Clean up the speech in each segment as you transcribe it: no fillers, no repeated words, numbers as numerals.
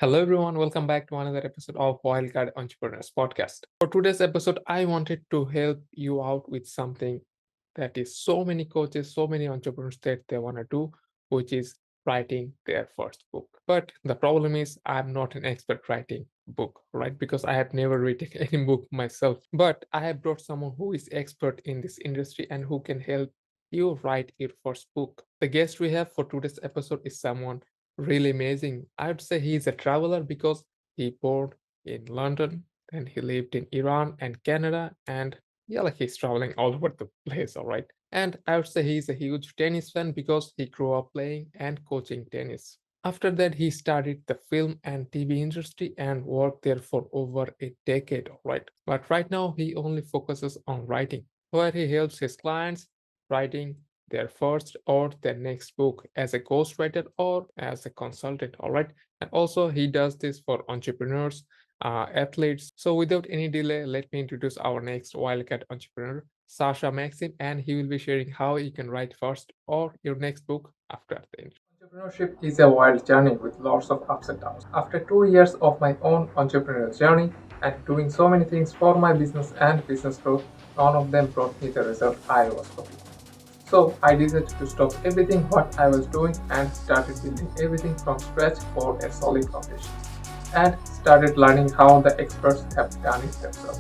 Hello, everyone. Welcome back to another episode of Wildcard Entrepreneurs Podcast. For today's episode, I wanted to help you out with something that is so many coaches, so many entrepreneurs that they want to do, which is writing their first book. But the problem is, I'm not an expert writing book, right? Because I have never written any book myself. But I have brought someone who is expert in this industry and who can help you write your first book. The guest we have for today's episode is someone really amazing. I would say he's a traveler because he born in London, then he lived in Iran and Canada, and yeah, like he's traveling all over the place, all right. And I would say he's a huge tennis fan because he grew up playing and coaching tennis. After that, he started the film and TV industry and worked there for over a decade, all right. But right now, he only focuses on writing, where he helps his clients writing their first or their next book as a ghostwriter or as a consultant. All right. And also, he does this for entrepreneurs, athletes. So, without any delay, let me introduce our next Wildcat entrepreneur, Sasha Maxim, and he will be sharing how you can write first or your next book after the intro. Entrepreneurship is a wild journey with lots of ups and downs. After 2 years of my own entrepreneurial journey and doing so many things for my business and business growth, none of them brought me the result I was hoping. So I decided to stop everything what I was doing and started building everything from scratch for a solid foundation. And started learning how the experts have done it themselves.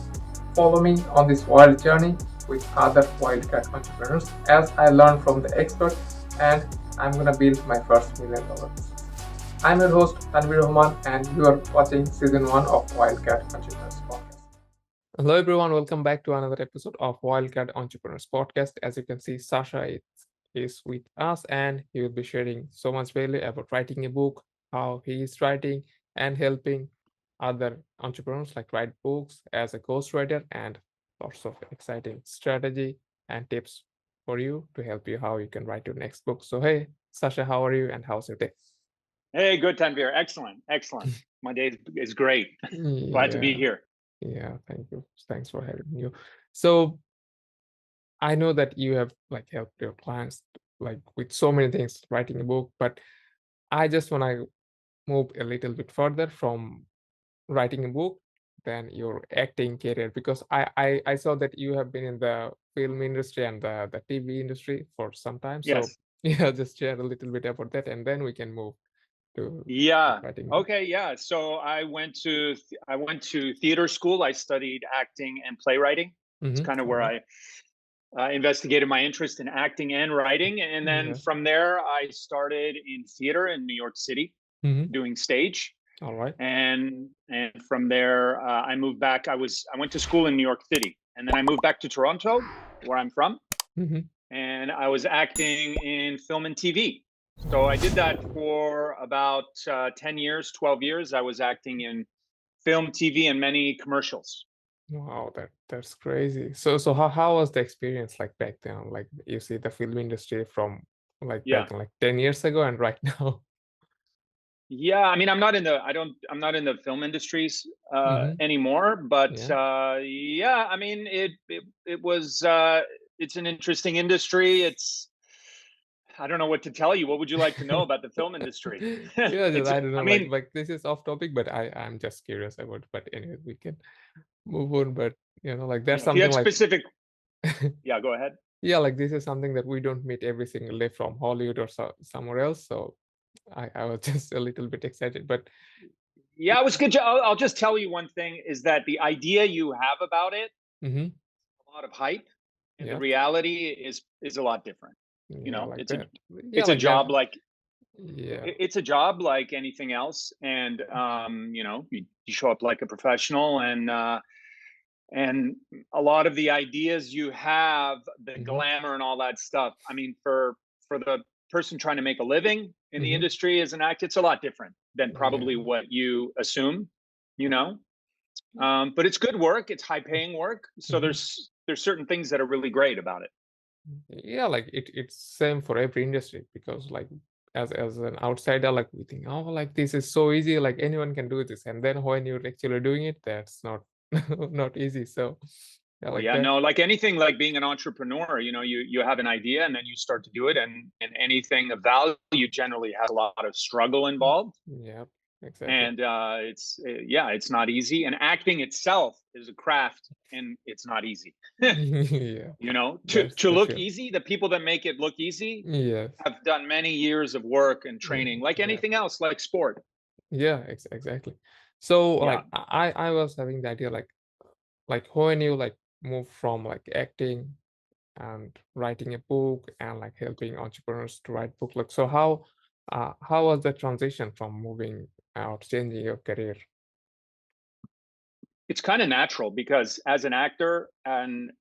Follow me on this wild journey with other wildcat entrepreneurs as I learn from the experts and I'm gonna build my first $1 million business. I'm your host Tanvir Rahman and you are watching season 1 of Wildcat Entrepreneurs Podcast. Hello, everyone. Welcome back to another episode of Wildcat Entrepreneurs Podcast. As you can see, Sasha is with us and he will be sharing so much value about writing a book, how he is writing, and helping other entrepreneurs like write books as a ghostwriter and lots of exciting strategy and tips for you to help you how you can write your next book. So, hey, Sasha, how are you and how's your day? Hey, good, Tanvir. Excellent. My day is great. Glad to be Yeah, here. yeah, thank you. Thanks for having you. So, I know that you have like helped your clients like with so many things, writing a book, but I just want to move a little bit further from writing a book than your acting career because I saw that you have been in the film industry and the TV industry for some time. So Yes. yeah, just share a little bit about that, and then we can move to Yeah. writing a book. Okay. Yeah. So I went to theater school. I studied acting and playwriting. It's kind of All where right. I investigated my interest in acting and writing, and then Yeah. from there I started in theater in New York City Mm-hmm. doing stage, All right. and from there I moved back. I went to school in New York City, and then I moved back to Toronto, where I'm from, Mm-hmm. and I was acting in film and TV. So I did that for about 10 years, 12 years. I was acting in film, TV, and many commercials. Wow, that's crazy. So how was the experience like back then? Like you see the film industry from like Yeah. back in like 10 years ago and right now. Yeah, I mean, I'm not in the film industries Mm-hmm. anymore, but Yeah. yeah, I mean, it was it's an interesting industry. I don't know what to tell you. What would you like to know about the film industry? Yeah, just It's I don't I know, mean, like this is off topic, but I'm just curious about. But anyway, we can move on. But like there's if you something had like specific, yeah, go ahead. yeah, like this is something that we don't meet every single day from Hollywood or somewhere else. So I was just a little bit excited, but Yeah, it was good. I'll just tell you one thing is that the idea you have about it, mm-hmm. a lot of hype, and the Yeah, reality is a lot lot different. You yeah, know, like that. Yeah, it's a like that. job like Yeah. it's a job like anything else, and you know, you show up like a professional, and a lot of the ideas you have, the Mm-hmm. glamour and all that stuff. I mean, for the person trying to make a living in the Mm-hmm. industry as an actor, it's a lot different than probably Yeah. what you assume. You know, but it's good work. It's high paying work. So Mhm. there's certain things that are really great about it. Yeah, like it's same for every industry because like as an outsider, like we think, oh, like this is so easy, like anyone can do this, and then when you're actually doing it, that's not not easy. So yeah, Oh like yeah, that. no, like anything, like being an entrepreneur, you know, you have an idea and then you start to do it, and anything of value generally has a lot of struggle involved. Yeah. exactly. And yeah, it's not easy. And acting itself is a craft, and it's not easy. Yeah, You know, that's to for look sure. easy, the people that make it look easy Yes. have done many years of work and training, like Yeah. anything else, like sport. Yeah, exactly. So Yeah. like I was having the idea like when you like move from like acting and writing a book and like helping entrepreneurs to write book, like so how was the transition from moving out, changing your career? It's kind of natural because as an actor and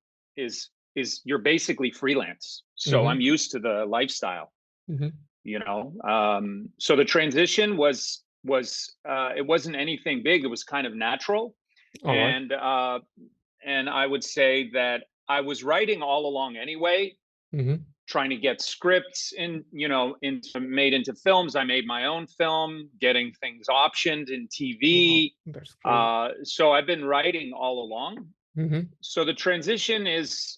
you're basically freelance. So Mm-hmm. I'm used to the lifestyle, Mm-hmm. you know. So the transition was it wasn't anything big. It was kind of natural. All right. And I would say that I was writing all along anyway, Mm-hmm. trying to get scripts into made into films. I made my own film, getting things optioned in Wow, TV. that's crazy. So I've been writing all along. Mm-hmm. So the transition is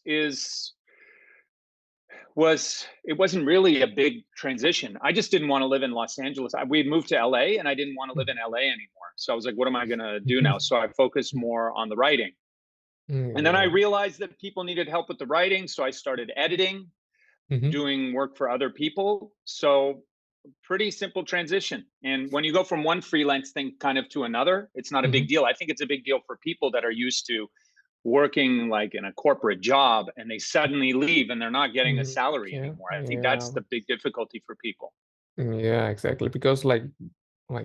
was it wasn't really a big transition. I just didn't want to live in Los Angeles. We had moved to LA, and I didn't want to live in LA anymore. So I was like, what am I going to do now? So I focused more on the writing. And then I Yeah. realized that people needed help with the writing. So I started editing, Mm-hmm. doing work for other people. So pretty simple transition. And when you go from one freelance thing kind of to another, it's not a Mm-hmm. big deal. I think it's a big deal for people that are used to working like in a corporate job and they suddenly leave and they're not getting a salary Yeah, anymore. I think yeah, that's the big difficulty for people. yeah, exactly. Because like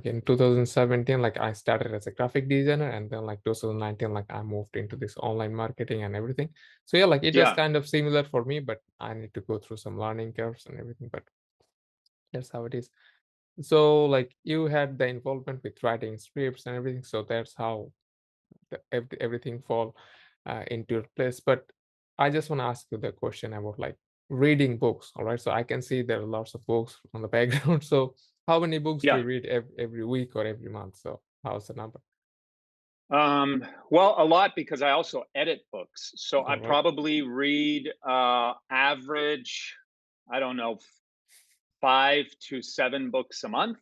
in 2017, like I started as a graphic designer, and then like 2019, like I moved into this online marketing and everything. So yeah, like it was Yeah. kind of similar for me, but I need to go through some learning curves and everything. But that's how it is. So like you had the involvement with writing scripts and everything. So that's how everything fall into your place. But I just want to ask you the question about like reading books. All right. So I can see there are lots of books on the background. So how many books do Yeah. you read every week or every month? So how's the number? Well, a lot because I also edit books. So I All right. probably read average, I don't know, 5 to 7 books a month,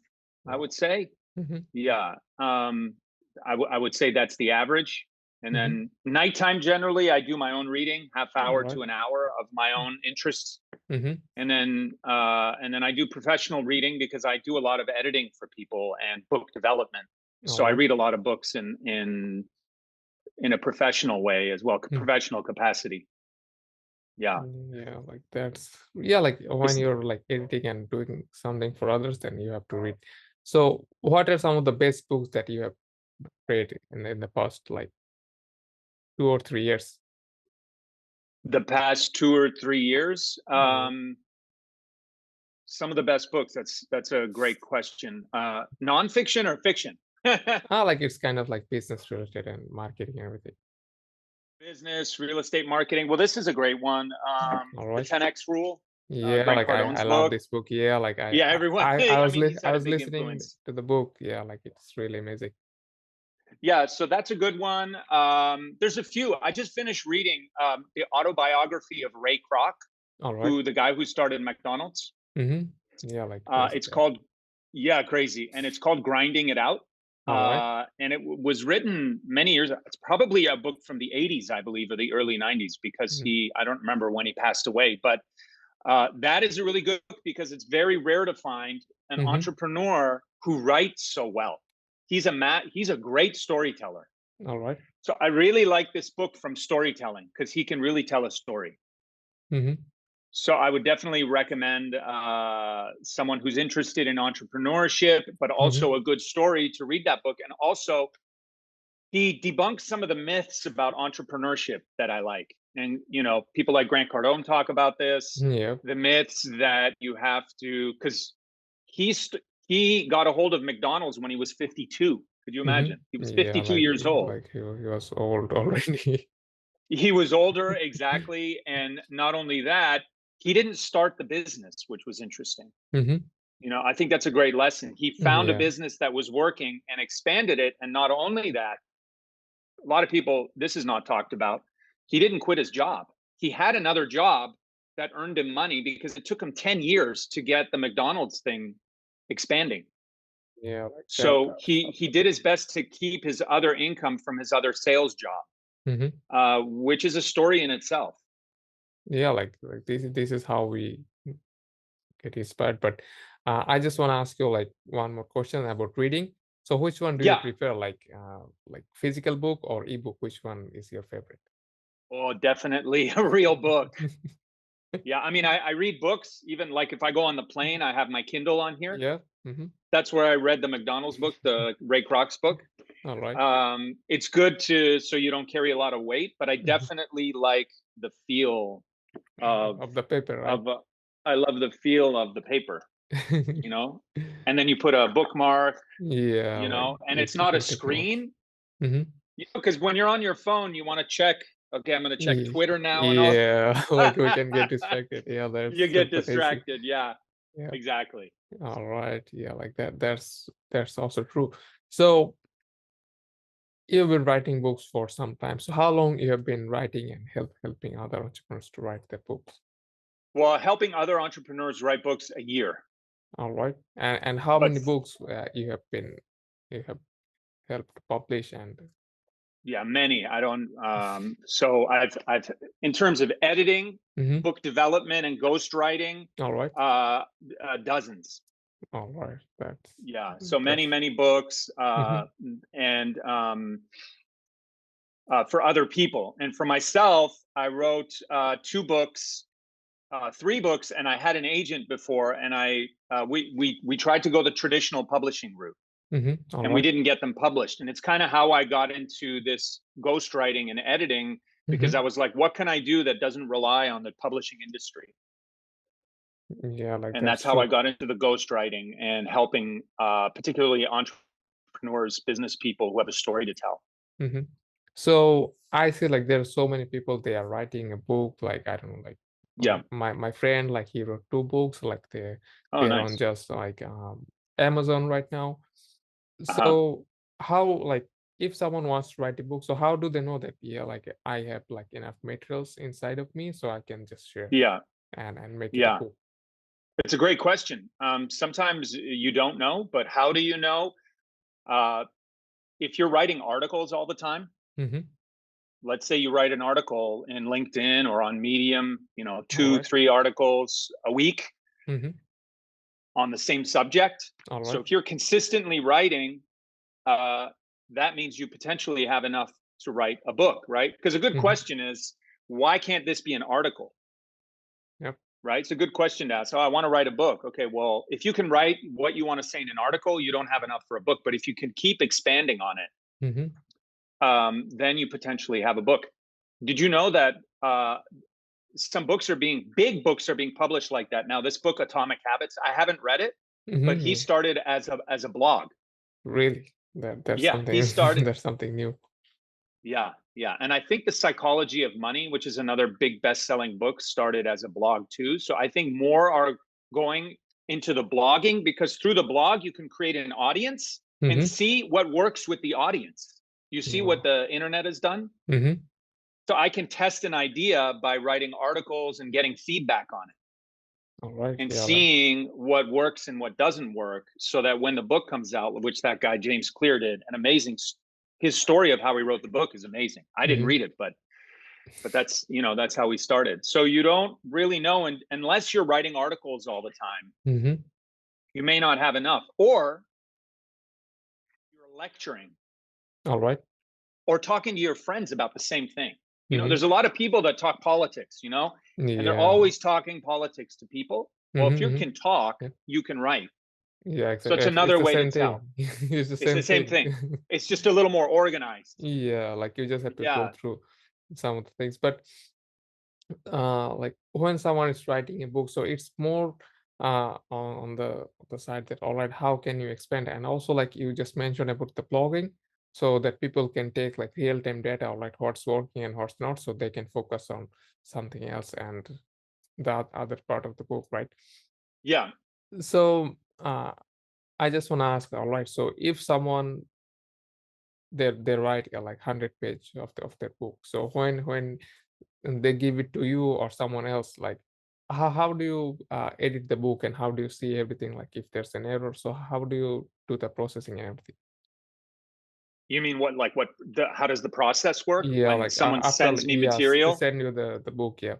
I Wow. would say. Hmm. Yeah. I would say that's the average. And Hmm. then nighttime, generally, I do my own reading, half All hour right. to an hour of my own interests. Mm-hmm. And then I do professional reading because I do a lot of editing for people and book development. All So I right. read a lot of books in a professional way as well, Mm. professional capacity. Yeah. Yeah, like that's yeah, like when It's you're like editing and doing something for others, then you have to read. So what are some of the best books that you have read in the past like 2 or 3 years? the past 2 or 3 years. All Some of the best books. That's a great question. Nonfiction or fiction? like it's kind of like business related and marketing and everything. Business, real estate marketing. Well, this is a great one. All The right. 10x Rule, Yeah, Grant like I Cardone's love book. this book. Yeah, like Yeah, everyone. I mean, he's I had a was big listening influence. to the book. Yeah, like it's really amazing. Yeah, so that's a good one. There's a few. I just finished reading the autobiography of Ray Kroc, All right. who the guy who started McDonald's. Mm-hmm. Yeah, like crazy It's guy. called, yeah, crazy, and it's called Grinding It Out. All right. And it was written many years. It's probably a book from the '80s, I believe, or the early '90s, because Mm, I don't remember when he passed away. But that is a really good book because it's very rare to find an mm-hmm. entrepreneur who writes so well. He's a great storyteller. All right. So I really like this book from storytelling because he can really tell a story. Mm-hmm. So I would definitely recommend someone who's interested in entrepreneurship, but Mm-hmm. also a good story to read that book. And also, he debunks some of the myths about entrepreneurship that I like. And people like Grant Cardone talk about this, Yeah. the myths that you have to, because he's he got a hold of McDonald's when he was 52. Could you Mm-hmm. imagine? He was Yeah, 52 years old. like he was old already. He was older, exactly. And not only that, he didn't start the business, which was interesting. Mm-hmm. I think that's a great lesson. He found a Yeah. business that was working and expanded it. And not only that, a lot of people, this is not talked about. He didn't quit his job. He had another job that earned him money because it took him 10 years to get the McDonald's thing expanding. Yeah, like that. So he did his best to keep his other income from his other sales job, Mhm. which is a story in itself. Yeah, like this is how we get inspired. But I just want to ask you like one more question about reading. So which one do you Yeah. prefer, like physical book or ebook? Which one is your favorite? Oh, definitely a real book. Yeah, I mean, I read books, even like if I go on the plane, I have my Kindle on here. Yeah. Mm-hmm. That's where I read the McDonald's book, the Ray Kroc's book. All right. It's good to so you don't carry a lot of weight, but I Mhm. definitely like the feel of Of the paper, right? of I love the feel of the paper, you know? And then you put a bookmark, Yeah, like and it's you not a can take notes. screen, Hmm. because when you're on your phone, you want to check, okay, I'm going to check Twitter now and all. Yeah, like we can get distracted. Yeah, that's You get super easy. distracted. Yeah, Yeah. exactly. All right. Yeah, like that. That's also true. So you've been writing books for some time. So how long you have been writing and helping other entrepreneurs to write their books? Well, helping other entrepreneurs write books a year, All right. And how but many books you have helped publish and yeah, many. I don't. So I've in terms of editing, Mhm. book development, and ghostwriting, All right. uh, dozens. All right. Yeah, so many That's many books, Mhm. and for other people, and for myself, I wrote two books, three books, and I had an agent before, and we tried to go the traditional publishing route, Mhm. All and we right. didn't get them published. And it's kind of how I got into this ghostwriting and editing, because I Mhm. was like, what can I do that doesn't rely on the publishing industry? Yeah, like And that's that's how I true. got into the ghostwriting and helping, particularly entrepreneurs, business people who have a story to tell. Mhm. So I see like there are so many people they are writing a book, like I don't know, like Yeah. my friend, like he wrote two books, like Oh, they're on nice. just like Amazon right now. Uh-huh. So how like if someone wants to write a book, so how do they know that yeah, like I have like enough materials inside of me so I can just share Yeah. and make it a Yeah. book? It's a great question. Sometimes you don't know, but how do you know? Uh, if you're writing articles all the time, Mm-hmm. let's say you write an article in LinkedIn or on Medium, All two, right. three articles a week Mm-hmm. on the same subject. All So right. if you're consistently writing, uh, that means you potentially have enough to write a book, right? Because a good Mm-hmm. question is, why can't this be an article? Yep. Right? It's a good question to ask. Oh, I want to write a book. Okay, well, if you can write what you want to say in an article, you don't have enough for a book. But if you can keep expanding on it, Mm-hmm. then you potentially have a book. Did you know that some big books are being published like that now? This book, Atomic Habits, I haven't read it, but he Mm-hmm. started as a blog. Really? That's Yeah, he something started. that's something new. Yeah, yeah, and I think The Psychology of Money, which is another big best-selling book, started as a blog too. So I think more are going into the blogging, because through the blog you can create an audience and Mm-hmm. see what works with the audience. You see what Wow. the internet has done? Mm-hmm. So I can test an idea by writing articles and getting feedback on it All right. and Yeah, like seeing what works and what doesn't work, so that when the book comes out, which that guy James Clear did, an amazing his story of how he wrote the book is amazing. I didn't mm-hmm. read it, but that's how we started. So you don't really know, and unless you're writing articles all the time, Mm-hmm. you may not have enough, or you're lecturing All right. or talking to your friends about the same thing. Mm-hmm. There's a lot of people that talk politics, and they're Yeah. always talking politics to people. Well, if Mm-hmm. you Mm-hmm. can talk, Yeah. you can write. Yeah, So exactly. it's It's another the way to same tell. thing. It's the It's same the same thing. thing. It's just a little more organized. Yeah, like you just have to go Yeah. through some of the things. But like when someone is writing a book, so it's more on the side that all right, how can you expand? And also like you just mentioned about the blogging, so that people can take like real-time data or like what's working and what's not, so they can focus on something else and the other part of the book, right? Yeah. So I just want to ask, all right, so if someone they write like 100 page of their book, so when they give it to you or someone else, like how do you edit the book, and how do you see everything, like if there's an error? So how do you do the processing and everything? You mean what, like how does the process work Yeah, when like someone after sends me yes, they material? send you the book. Yeah.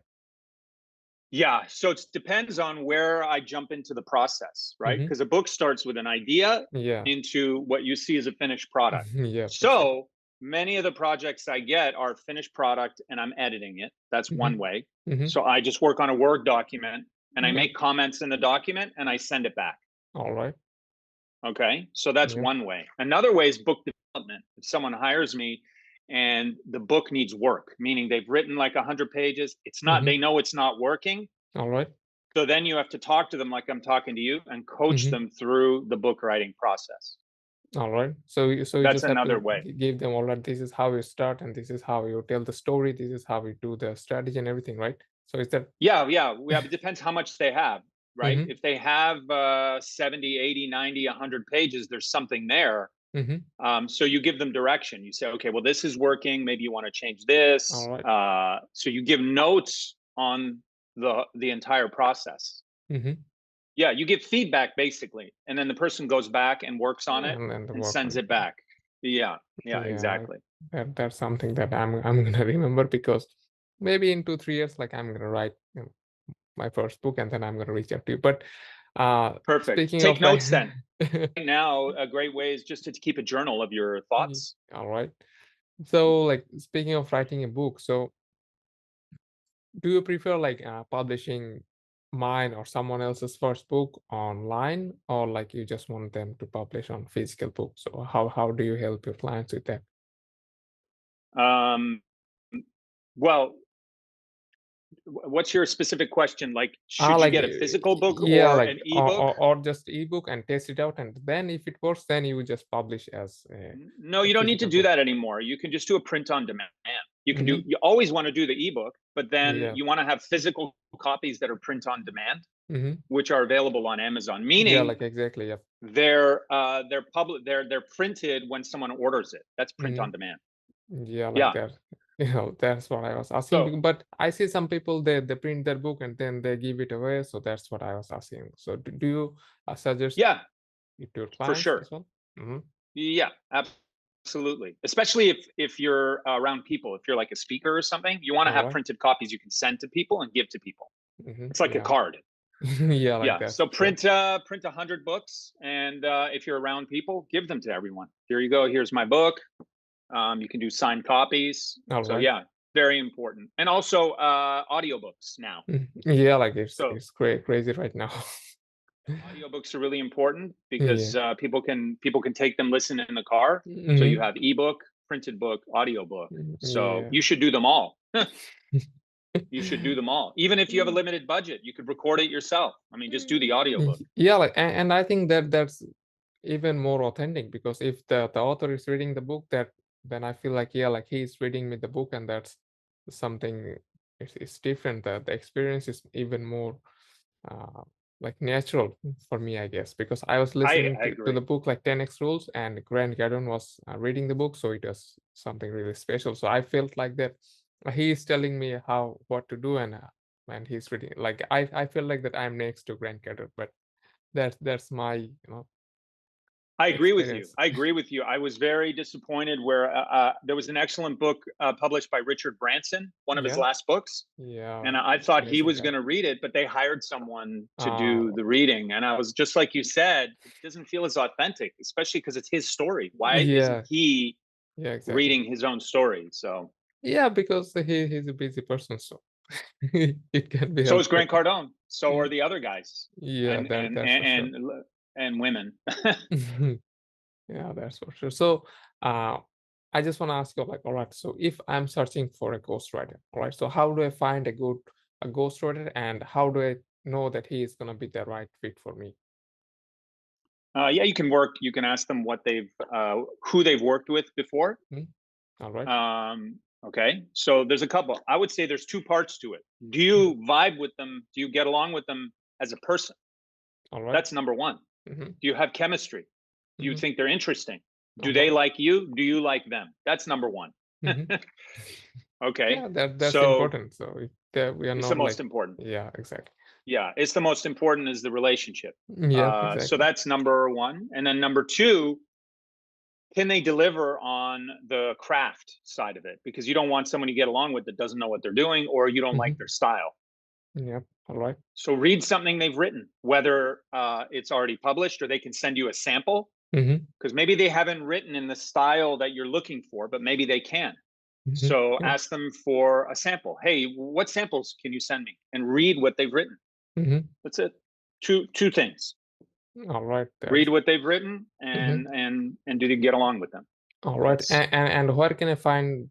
Yeah, so it depends on where I jump into the process, right? Mm-hmm. Because a book starts with an idea Yeah. into what you see as a finished product. Yeah, exactly. So many of the projects I get are finished product and I'm editing it. That's Mm-hmm. one way. Mm-hmm. So I just work on a Word document and I Yeah. make comments in the document and I send it back. All right. Okay. So that's Yeah. one way. Another way is book development. If someone hires me and the book needs work, meaning they've written like 100 pages, it's not, Mm-hmm. they know it's not working. All right. So then you have to talk to them like I'm talking to you and coach Mm-hmm. them through the book writing process. All right. So you That's just have another to way. give them all right. This is how you start, and this is how you tell the story. This is how you do the strategy and everything, right? So is that? Yeah, yeah. It depends how much they have, right? Mm-hmm. If they have 70, 80, 90, 100 pages, there's something there. Mm-hmm. So you give them direction. You say, okay, well, this is working. Maybe you want to change All this. right. So you give notes on the entire process. Mm-hmm. Yeah, you give feedback basically, and then the person goes back and works on it And then the and work on sends it. it back. Yeah, yeah, Yeah, like exactly. that's something that I'm gonna remember, because maybe in 2 3 years, like I'm gonna write my first book, and then I'm gonna reach out to you. But Perfect. speaking Take of like, notes then. Right now, a great way is just to keep a journal of your thoughts. all right. So like speaking of writing a book, so do you prefer like publishing mine or someone else's first book online, or like you just want them to publish on physical book? So how do you help your clients with that? Um, well, what's your specific question? Like, should you Like get a physical book yeah, or like an ebook? or just ebook and test it out, and then if it works, then you just publish as No, a you don't need to physical do book. that anymore. You can just do a print on demand. You can do, Mm-hmm. you always want to do the ebook, but then Yeah. you want to have physical copies that are print on demand, Mm-hmm. which are available on Amazon, Yeah, meaning like exactly. Yep. they're printed when someone orders it. That's print Mm-hmm. on demand. Yeah, like Yeah. that. That's what I was asking. So But I see some people, they print their book and then they give it away. So that's what I was asking. So do you suggest yeah, it to your for clients sure. as well? Mm-hmm. Yeah, absolutely. Especially if you're around people, if you're like a speaker or something, you want to All have right. printed copies you can send to people and give to people. Mm-hmm. It's like a Yeah. card. Yeah, like Yeah. that. So Sure. print 100 books, and if you're around people, give them to everyone. Here you go. Here's my book. You can do signed copies. All So right. yeah, very important. And also audiobooks now. Yeah, like it's So it's crazy right now. audiobooks are really important because Yeah. people can take them, listen in the car. So you Mm-hmm. have ebook, printed book, audiobook. So Yeah. you should do them all. You should do them all. Even if you have a limited budget, you could record it yourself. I mean, just do the audiobook. Yeah, like and I think that that's even more authentic, because if the author is reading the book, that then I feel like, yeah, like he's reading me the book, and that's something, it's different. The experience is even more uh, like natural for me, I guess, because I was I, listening I to the agree. book like 10x Rules, and Grant Cardone was reading the book, so it was something really special. So I felt like that he is telling me how what to do, and he's reading, like I feel like that I'm next to Grant Cardone, but that's my I agree with you. experience. I agree with you. I was very disappointed where there was an excellent book published by Richard Branson, one of his Yeah, last books, yeah, and I thought he amazing was guy. going to read it, but they hired someone to do Uh, the reading, and I was just like you said, it doesn't feel as authentic, especially because it's his story. Why isn't yeah, he yeah, exactly. reading his own story? So, Yeah, because he's a busy person, so it can be so is helped. But Grant Cardone. So are y- the other guys, yeah, and that and that's for sure. and and women. Yeah, that's for sure. So, uh, I just want to ask you, like, all right, so if I'm searching for a ghostwriter, all right, so how do I find a ghostwriter, and how do I know that he is gonna be the right fit for me? Yeah, you can work. You can ask them what who they've worked with before. Hmm? All right, Okay, so there's a couple. I would say there's two parts to it. Do mhm, you vibe with them? Do you get along with them as a person? all right, That's number one. mm-hmm, Do you have chemistry? Do you mm-hmm, think they're interesting? all Do they right, like you? Do you like them? That's number one. mm-hmm. Okay, Yeah, that's so important. So if we are it's the not most like, important. yeah, exactly. Yeah, it's the most important is the relationship. Yeah, So exactly. that's number one. And then number two, can they deliver on the craft side of it? Because you don't want someone you get along with that doesn't know what they're doing or you don't like Hmm. their style. Yeah. All right. So read something they've written, whether it's already published or they can send you a sample, Mm-hmm. because maybe they haven't written in the style that you're looking for, but maybe they can. Mm-hmm. So Yeah. ask them for a sample. Hey, what samples can you send me? And read what they've written. Mm-hmm. That's it. Two things. All right. Read That's. what they've written Mm-hmm. and do they get along with them? All right. That's And where can I find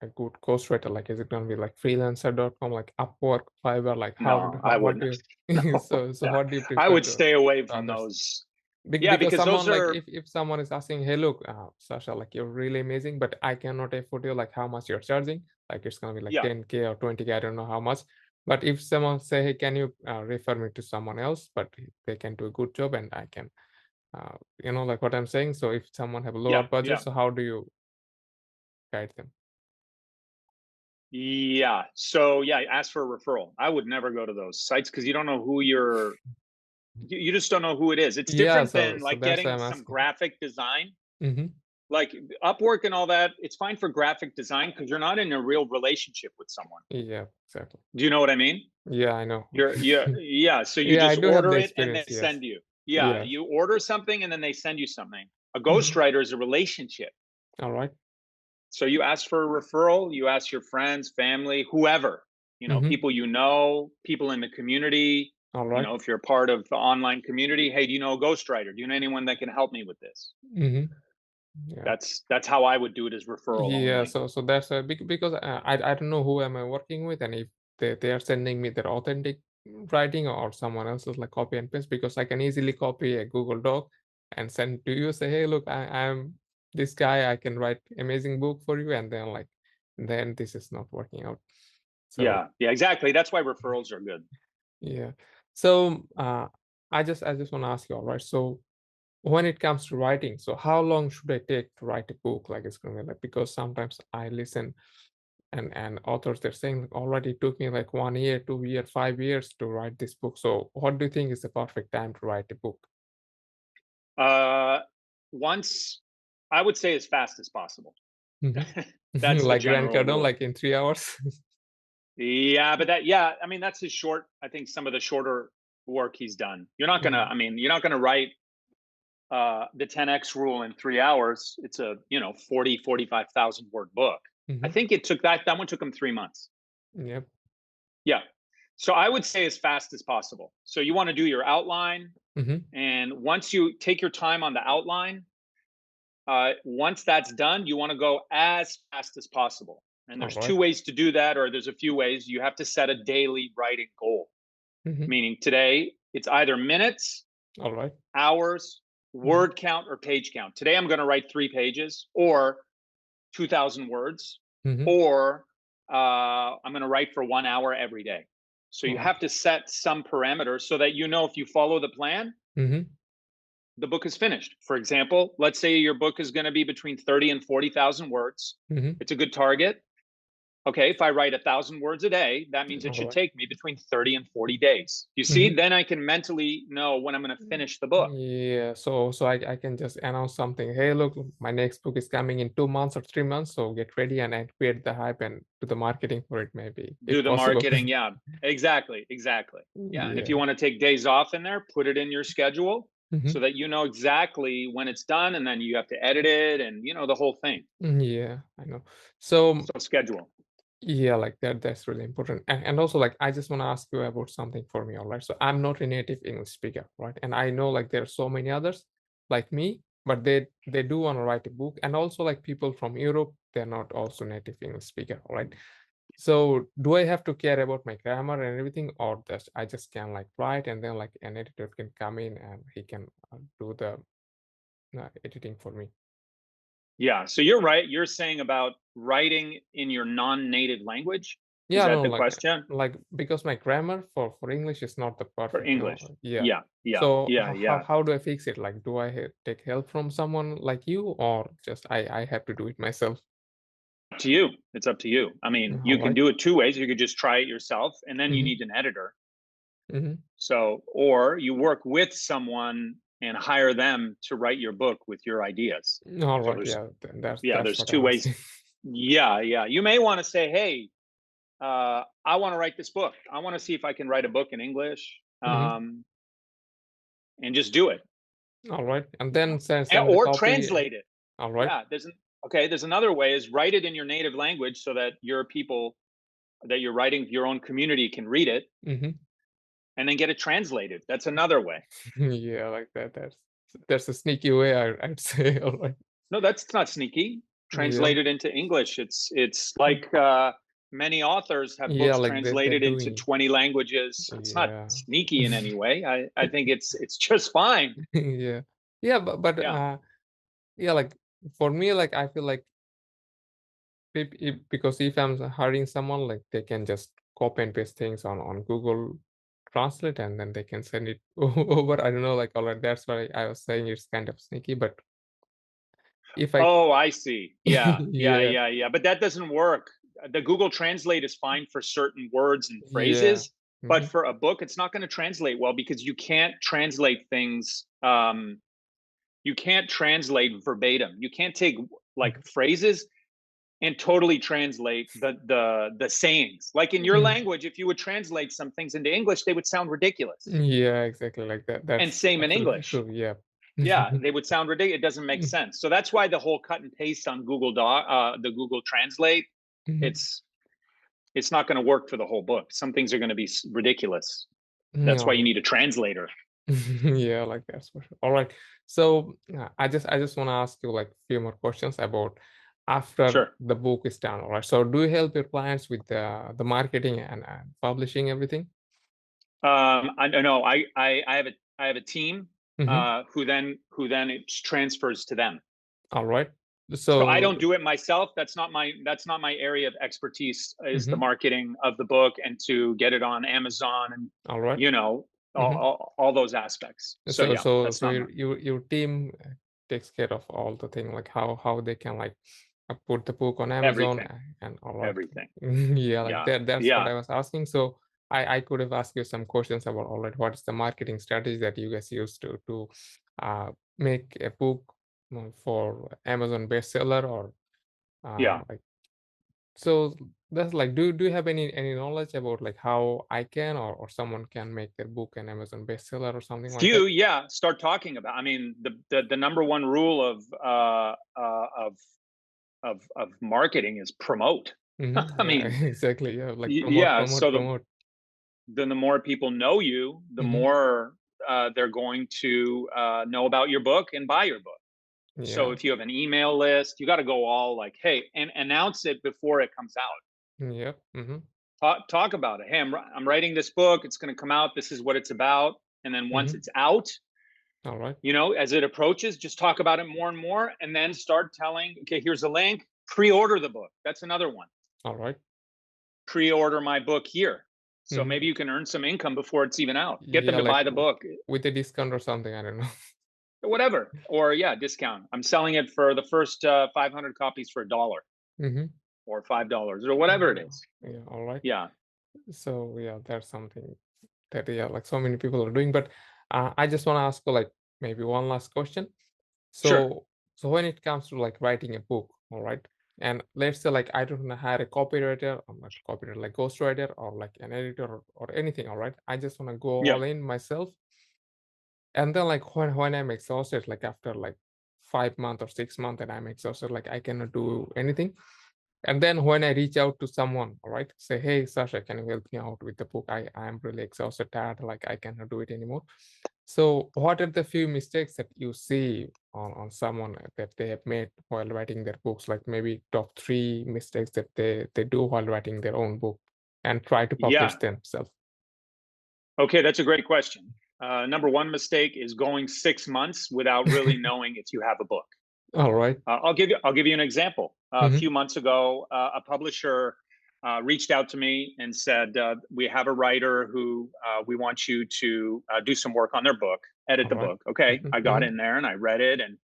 a good ghostwriter? Like, is it gonna be like freelancer.com, like Upwork, Fiverr? Like, no, I what wouldn't. do you No, so no. what do you I prefer would to stay away from others? those. Yeah, Because because those someone like are if someone is asking, hey, look, Sasha, like you're really amazing, but I cannot afford you, like how much you're charging? Like it's gonna be like yeah, 10K or 20K, I don't know how much. But if someone say, hey, can you refer me to someone else, but they can do a good job and I can, like what I'm saying. So if someone have a lower yeah, budget, yeah. so how do you guide them? Yeah. So yeah, ask for a referral. I would never go to those sites because you don't know who you just don't know who it is. It's Yeah, different so than so like that's why getting I'm some asking. graphic design. Hmm. Like Upwork and all that, it's fine for graphic design because you're not in a real relationship with someone. Yeah, exactly. Do you know what I mean? Yeah, I know. Yeah. So you Yeah, I just do have the order it and they experience. Yes. send you. Yeah, Yes. you order something and then they send you something. A Hmm. ghostwriter is a relationship. All right. So you ask for a referral, you ask your friends, family, whoever, Mm-hmm. people people in the community, All right. if you're part of the online community, hey, do you know a ghostwriter? Do you know anyone that can help me with this? Mm-hmm. Yeah. That's how I would do it, as referral Yeah, only. so that's because I don't know who am I working with, and if they are sending me their authentic writing or someone else's like copy and paste, because I can easily copy a Google Doc and send to you, say, hey, look, I'm this guy, I can write amazing book for you, and then this is not working out. So Yeah, yeah, exactly. That's why referrals are good. yeah, so I just want to ask you, all right, so when it comes to writing, so how long should I take to write a book? Like it's gonna be like, because sometimes I listen and authors they're saying like, already it took me like 1 year, 2 year, 5 years to write this book. So what do you think is the perfect time to write a book? Uh, once I would say as fast as possible. Hmm. That's the Like Grant general Cardone, rule. like in 3 hours. Yeah, but yeah, I mean, that's his short. I think some of the shorter work he's done. Hmm. You're not gonna write the 10x rule in 3 hours. It's a 45,000 word book. I Hmm. think that one took him 3 months. Yep. Yeah. So I would say as fast as possible. So you want to do your outline, Hmm. and once you take your time on the outline, once that's done, you want to go as fast as possible. And All there's right. two ways to do that, or there's a few ways. You have to set a daily writing goal, Hmm. meaning today it's either minutes, All right. hours, Hmm. word count, or page count. Today I'm going to write 3 pages or 2,000 words, Hmm. or I'm going to write for 1 hour every day. So you Oh. have to set some parameters so that if you follow the plan, Hmm. the book is finished. For example, let's say your book is going to be between 30 and 40,000 words. Hmm. It's a good target. Okay, if I write 1,000 words a day, that means it All should right. take me between 30 and 40 days. You see, Hmm. then I can mentally know when I'm going to finish the book. Yeah, so I can just announce something. Hey, look, my next book is coming in 2 months or 3 months, so get ready and I create the hype and do the marketing for it, maybe Do if the possible. marketing. Yeah, exactly. Yeah. And if you Yeah. want to take days off in there, put it in your schedule so Hmm. that you know exactly when it's done, and then you have to edit it and the whole thing. Yeah, I know. So So schedule. yeah, like that's really important. And also like I just want to ask you about something for me, all right? So I'm not a native English speaker, right? And I know like there are so many others like me, but they do want to write a book. And also like people from Europe, they're not also native English speaker, all right? So do I have to care about my grammar and everything, or just I just can like write and then like an editor can come in and he can do the editing for me? Yeah. So you're right. You're saying about writing in your non-native language. Is Yeah, that no, the question? like because my grammar for English is not the For perfect, English? Yeah. Yeah. Yeah. So Yeah. how Yeah. how do I fix it? Like, do I take help from someone like you, or just I have to do it myself? Up to you. It's up to you. I mean, All you can right. do it two ways. You could just try it yourself, and then you Mm-hmm. need an editor. Hmm. So, or you work with someone and hire them to write your book with your ideas. All So right. there's, Yeah. That's yeah, that's there's what two I'm ways. asking. Yeah, yeah. You may want to say, hey, I want to write this book. I want to see if I can write a book in English, Hmm. and just do it. All right. And then send the Or copy. translate it. All right. Yeah, there's another way is write it in your native language so that your people that you're writing your own community can read it, Hmm. and then get it translated. That's another way. Yeah, like that. That's a sneaky way, I'd say. All right. No, that's not sneaky. Yeah. Translate it into English. It's like many authors have Yeah, books like they're translated into doing. 20 languages. It's not Yeah. sneaky in any way. I think it's just fine. Yeah. Yeah, but Yeah. yeah, like for me, like I feel like because if I'm hiring someone, like they can just copy and paste things on Google Translate and then they can send it over. I don't know, like all right, that's why I was saying it's kind of sneaky, but if I Oh, I see. Yeah, yeah, yeah, yeah, yeah. But that doesn't work. The Google Translate is fine for certain words and yeah. phrases, but Mhm, for a book, it's not going to translate well because you can't translate things. You can't translate verbatim. You can't take like mhm, phrases and totally translate the sayings. Like in your mhm. language, if you would translate some things into English, they would sound ridiculous. Yeah, exactly like that. And That's same in absolutely English. true. Yeah. Yeah, they would sound ridiculous. It doesn't make sense. So that's why the whole cut and paste on the Google Translate, Mhm. it's it's not going to work for the whole book. Some things are going to be ridiculous. That's why you Yeah. need a translator. Yeah, like that's for sure. All right. So I just want to ask you like a few more questions about after Sure. the book is done. All right. So do you help your clients with the marketing and publishing everything? I don't know. I have a team Mm-hmm. who then it transfers to them. All right. So I So don't do it myself. That's not my area of expertise is the mm-hmm. marketing of the book and to get it on Amazon and All right. you know all, Mm-hmm. all, all those aspects. So So yeah, so that's so not my your team takes care of all the thing like how they can like put the book on Amazon everything. and all right. Everything. Yeah, like Yeah. that's what Yeah. I was asking. So I could have asked you some questions about all right, what is the marketing strategy that you guys use to make a book for Amazon bestseller or Yeah. like so that's like do you have any knowledge about like how I can or someone can make their book an Amazon bestseller or something like that? Few, yeah. Start talking about. I mean, the number one rule of marketing is promote. Mhm. I Yeah, mean, exactly. Yeah, like yeah. promote, So the promote. then the more people know you, the Mhm. more they're going to know about your book and buy your book. So Yeah. if you have an email list, you got to go all like, hey, and announce it before it comes out. Yep. Mhm. Talk about it. Hey, I'm writing this book. It's going to come out. This is what it's about. And then once Mhm. it's out, All right. as it approaches, just talk about it more and more, and then start telling, okay, here's a link. Pre-order the book. That's another one. All right. Pre-order my book here. So maybe Mhm. you can earn some income before it's even out. Get them Yeah, to like buy the book, with a discount or something. I don't know. whatever. Or yeah, discount. I'm selling it for the first 500 copies for $1 Mhm. or $5 or whatever it Yeah. is. Yeah. All right. Yeah, So yeah, that's something that yeah, like so many people are doing. But I just want to ask you like maybe one last question. sure. So when it comes to like writing a book, all right, and let's say like I don't wanna hire a copywriter, or not copywriter, like ghostwriter or like an editor or anything, all right. I just wanna go Yeah, all in myself. And then like when I'm exhausted, like after like 5 months or 6 months and I'm exhausted, like I cannot do anything. And then when I reach out to someone, all right, say, hey Sasha, can you help me out with the book? I'm really exhausted, tired, like I cannot do it anymore. So, what are the few mistakes that you see on someone that they have made while writing their books? Like maybe top three mistakes that they do while writing their own book and try to publish yeah. themselves. Okay, that's a great question. Number one mistake is going 6 months without really knowing if you have a book. All right. I'll give you an example. A Mm-hmm. few months ago, a publisher reached out to me and said, "We have a writer who we want you to do some work on their book, edit All the right. book." Okay, I got Mm-hmm. in there and I read it, and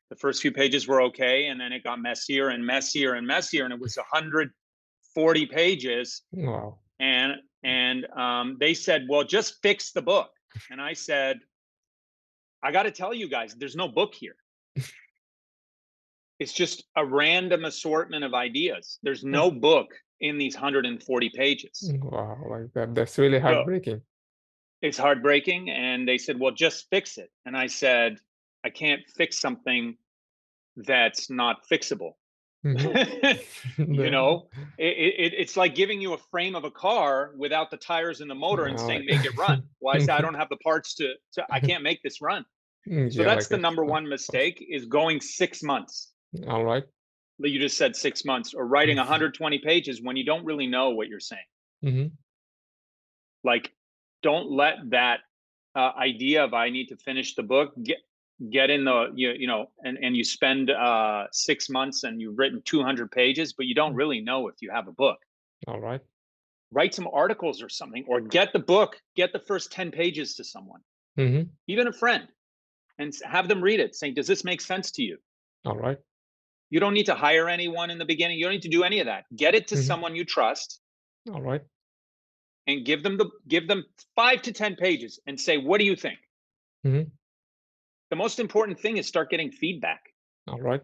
the first few pages were okay, and then it got messier and messier and messier, and it was 140 pages, Wow. and And they said, well, just fix the book. And I said, I got to tell you guys, there's no book here. It's just a random assortment of ideas. There's no book in these 140 pages. Wow, like that. That's really So heartbreaking. it's heartbreaking. And they said, well, just fix it. And I said, I can't fix something that's not fixable. You know, it's like giving you a frame of a car without the tires and the motor and saying, make it run. Well, I say, I don't have the parts to I can't make this run. So Yeah, that's like the it's number one mistake, is going 6 months. all right. You just said 6 months, or writing 120 pages when you don't really know what you're saying. Mm-hmm. Like, don't let that idea of I need to finish the book get in the and you spend 6 months and you've written 200 pages, but you don't really know if you have a book. All right. Write some articles or something, or get the book, get the first 10 pages to someone, Mm-hmm. even a friend, and have them read it, saying, does this make sense to you? All right. You don't need to hire anyone in the beginning. You don't need to do any of that. Get it to Mm-hmm. someone you trust, All right. and give them 5 to 10 pages and say, what do you think? Mm-hmm. The most important thing is start getting feedback, All right.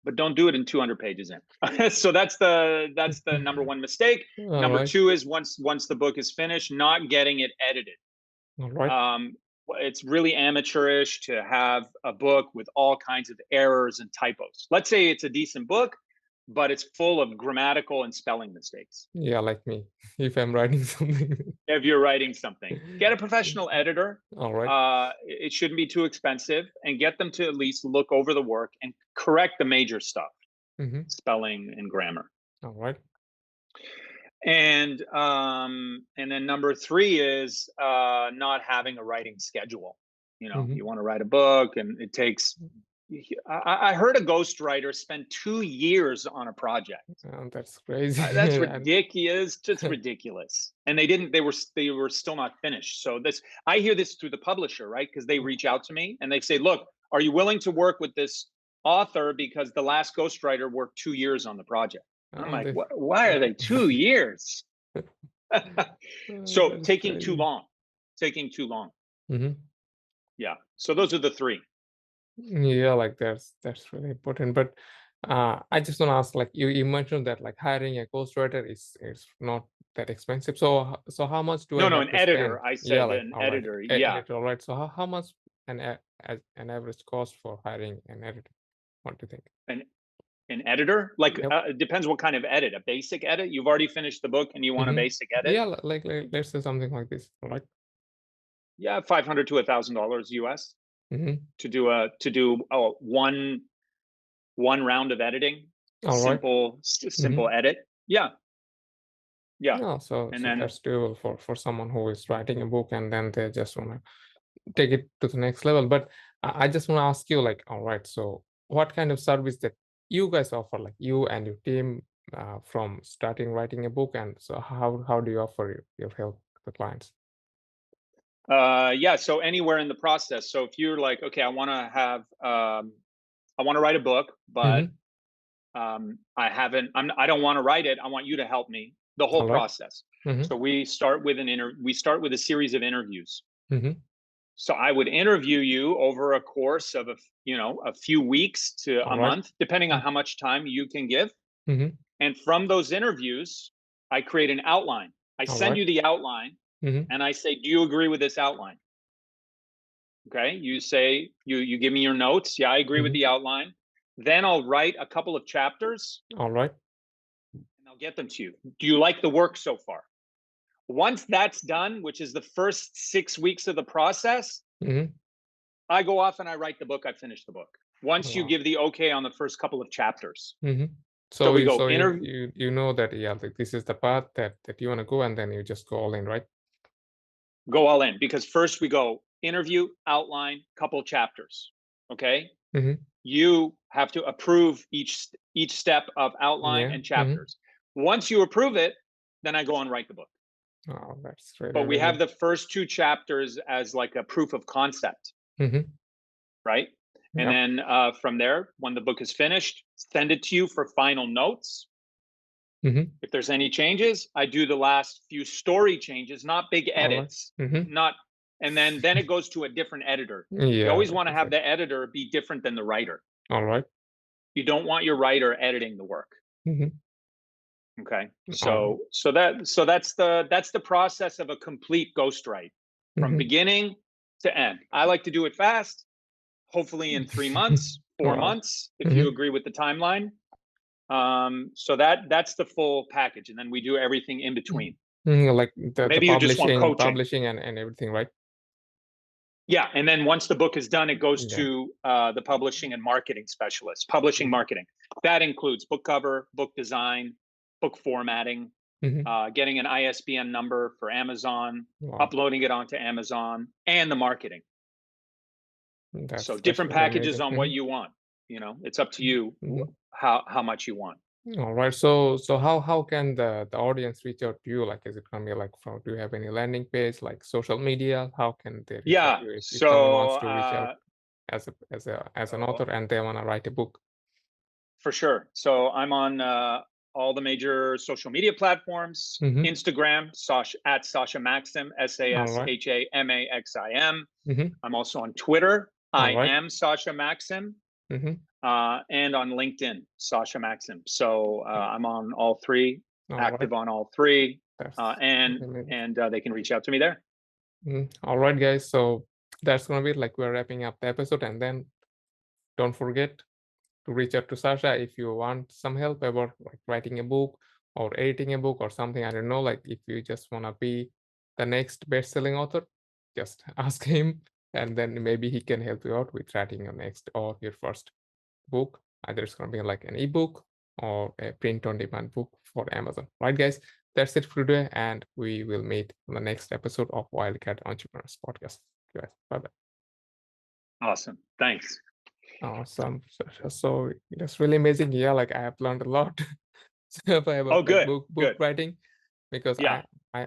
but don't do it in 200 pages in. So that's the number one mistake. All Number right. two is once the book is finished, not getting it edited. All right. It's really amateurish to have a book with all kinds of errors and typos. Let's say it's a decent book, but it's full of grammatical and spelling mistakes. Yeah, like me. If I'm writing something. If you're writing something, get a professional editor. All right. It shouldn't be too expensive, and get them to at least look over the work and correct the major stuff, Mm-hmm. spelling and grammar. All right. And then number three is not having a writing schedule. Mm-hmm. You want to write a book, and it takes. I heard a ghostwriter spend 2 years on a project. That's crazy. That's ridiculous. Just ridiculous. And they were still not finished. So I hear this through the publisher, right? Because they reach out to me and they say, look, are you willing to work with this author, because the last ghostwriter worked 2 years on the project? And I'm like, why are they 2 years? So taking too long. Mm-hmm. Yeah. So those are the three. Yeah, like that's really important. But I just want to ask, like you mentioned that like hiring a ghostwriter is not that expensive. So how much do I No, have an to spend? editor. I Yeah, said like an all right, editor. Yeah. editor. All right. So how much an average cost for hiring an editor? What do you think? An editor? Like, Yep. it depends what kind of edit. A basic edit? You've already finished the book and you want a Mm-hmm. basic edit? Yeah, like let's say something like this. All right. Yeah, $500 to $1,000 US Mm-hmm. to do one round of editing. All right. Simple Mm-hmm. edit. Yeah. Yeah, so And then that's doable for someone who is writing a book and then they just want to take it to the next level. But I just want to ask you, like, all right, so what kind of service that you guys offer, like you and your team, from starting writing a book, and so how do you offer your help to the clients? yeah, so anywhere in the process. So if you're like, okay, I want to write a book, but Mm-hmm. I don't want to write it. I want you to help me the whole All right. process. Mm-hmm. So we start with a series of interviews. Mm-hmm. So I would interview you over a course of a few weeks to All a right. month, depending on how much time you can give. Mm-hmm. And from those interviews, I create an outline. I All send right. you the outline, Mm-hmm. and I say, do you agree with this outline? Okay. You say, you give me your notes. Yeah, I agree with Mm-hmm. the outline. Then I'll write a couple of chapters All right. and I'll get them to you. Do you like the work so far? Once that's done, which is the first 6 weeks of the process, Mm-hmm. I go off and I write the book. I finish the book. Once you Wow. give the okay on the first couple of chapters. Mm-hmm. So So we you go so interview. you know that, yeah, like this is the path that you want to go, and then you just go all in, right? Go all in, because first we go interview, outline, couple chapters. Okay. Mm-hmm. You have to approve each step of outline Yeah. and Mm-hmm. chapters. Once you approve it, then I go and write the book. Oh, that's really, But we really. have the first 2 chapters as like a proof of concept, Mm-hmm. right? And Yeah. then from there, when the book is finished, send it to you for final notes. Mhm. If there's any changes, I do the last few story changes, not big All right. edits, Mhm. not, and then it goes to a different editor. You Yeah, always want to have exactly. the editor be different than the writer. All right. You don't want your writer editing the work. Mhm. Okay. All right. That's the process of a complete ghostwrite from Mhm. beginning to end. I like to do it fast, hopefully in 3 months, four Wow. months, if you Mhm. agree with the timeline. So that's the full package, and then we do everything in between. Like the Maybe you just want publishing coaching. publishing and everything, right? Yeah, and then once the book is done, it goes Yeah. to the publishing and marketing specialist. Publishing Mhm. marketing, that includes book cover, book design, book formatting, Mhm. getting an ISBN number for Amazon, Wow. uploading it onto Amazon, and the marketing. So That's different really packages amazing. on what you want. It's up to you Mhm. how much you want. All right. So how can the audience reach out to you? Like, is it gonna be like from? Do you have any landing page, like social media? How can they reach out Yeah. to you if someone So wants to reach out as an author and they wanna write a book? for sure. So I'm on all the major social media platforms. Mhm. Instagram, Sasha at Sasha Maxim, All right. SASHAMAXIM. Mhm. I'm also on Twitter. All I right. am Sasha Maxim, Mhm. and on LinkedIn, Sasha Maxim. So I'm on all three, All right. active on all three, That's and amazing. they can reach out to me there. All right, guys. So that's gonna be like we're wrapping up the episode, and then don't forget to reach out to Sasha if you want some help about like writing a book or editing a book or something. I don't know, like if you just wanna be the next best-selling author, just ask him, and then maybe he can help you out with writing your next or your first book. Either it's gonna be like an ebook or a print-on-demand book for Amazon. Right, guys? That's it for today, and we will meet on the next episode of Wildcat Entrepreneurs Podcast. Guys, bye bye. Awesome. Thanks. Awesome. So that's really amazing. Yeah, like I have learned a lot about Oh, like good. book Good. writing because Yeah. I